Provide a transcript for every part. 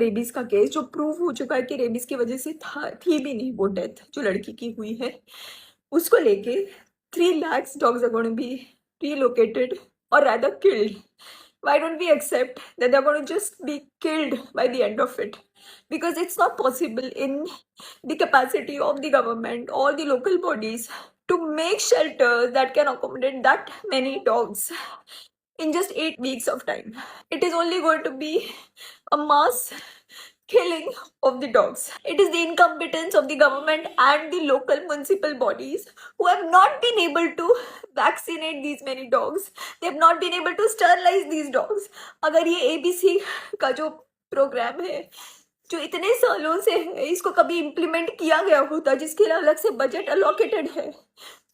Rabies का case जो prove हो चुका है कि रेबीज की वजह से थी भी नहीं वो डेथ जो लड़की की हुई है, उसको लेके 3 lakhs dogs are going to be relocated or rather killed. Why don't we accept that they're going to just be killed by the end of it? Because it's not possible in the capacity of the government or the local bodies to make shelters that can accommodate that many dogs in just 8 weeks of time. It is only going to be a mass killing of the dogs. It is the incompetence of the government and the local municipal bodies who have not been able to vaccinate these many dogs. They have not been able to sterilize these dogs. अगर ये ABC का जो programme है जो इतने सालों से है, इसको कभी इम्प्लीमेंट किया गया होता जिसके लिए अलग से बजट अलोकेटेड है,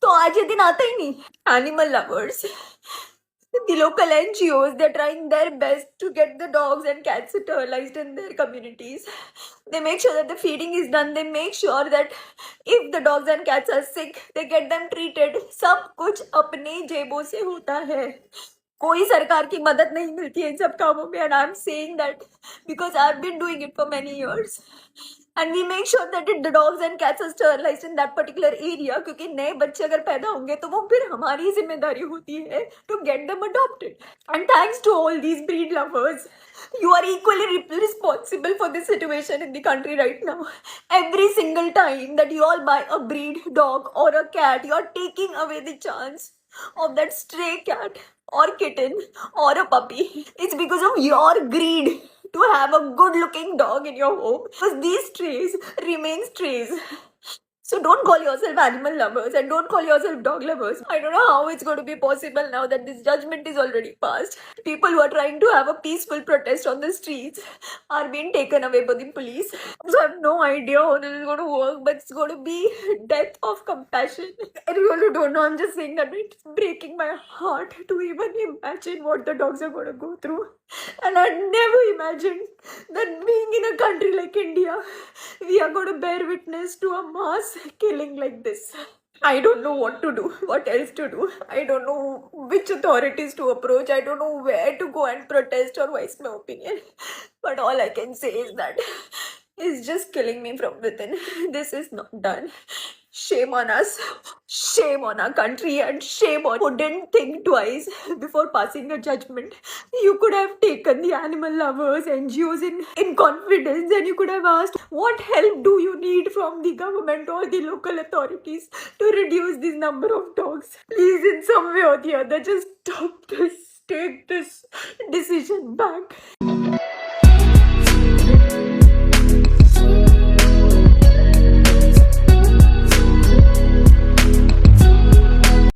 तो आज ये दिन आता ही नहीं. Animal lovers, the local NGOs, they're trying their best to get the dogs and cats sterilized in their communities. They make sure that the feeding is done. They make sure that if the dogs and cats are sick, they get them treated. सब कुछ अपने जेबों से होता है. कोई सरकार की मदद नहीं मिलती है इन सब कामों में. And I'm saying that because I've been doing it for many years. And we make sure that the dogs and cats are sterilized in that particular area, क्योंकि नए बच्चे अगर पैदा होंगे तो वो फिर हमारी जिम्मेदारी होती है to get them adopted. And thanks to all these breed lovers, you are equally responsible for this situation in the country right now. Every single time that you all buy a breed dog or a cat, you are taking away the chance of that stray cat or kitten or a puppy. It's because of your greed to have a good looking dog in your home, because these strays remain strays. So don't call yourself animal lovers and don't call yourself dog lovers. I don't know how it's going to be possible now that this judgment is already passed. People who are trying to have a peaceful protest on the streets are being taken away by the police. So I have no idea how this is going to work, but it's going to be death of compassion. I really don't know. I'm just saying that it's breaking my heart to even imagine what the dogs are going to go through. And I never imagined that being in a country like India, we are going to bear witness to a mass killing like this. I don't know what to do, what else to do. I don't know which authorities to approach. I don't know where to go and protest or voice my opinion. But all I can say is that it's just killing me from within. This is not done. Shame on us, shame on our country, and shame on who didn't think twice before passing a judgment. You could have taken the animal lovers, NGOs in confidence, and you could have asked, what help do you need from the government or the local authorities to reduce this number of dogs? Please, in some way or the other, just stop this. Take this decision back.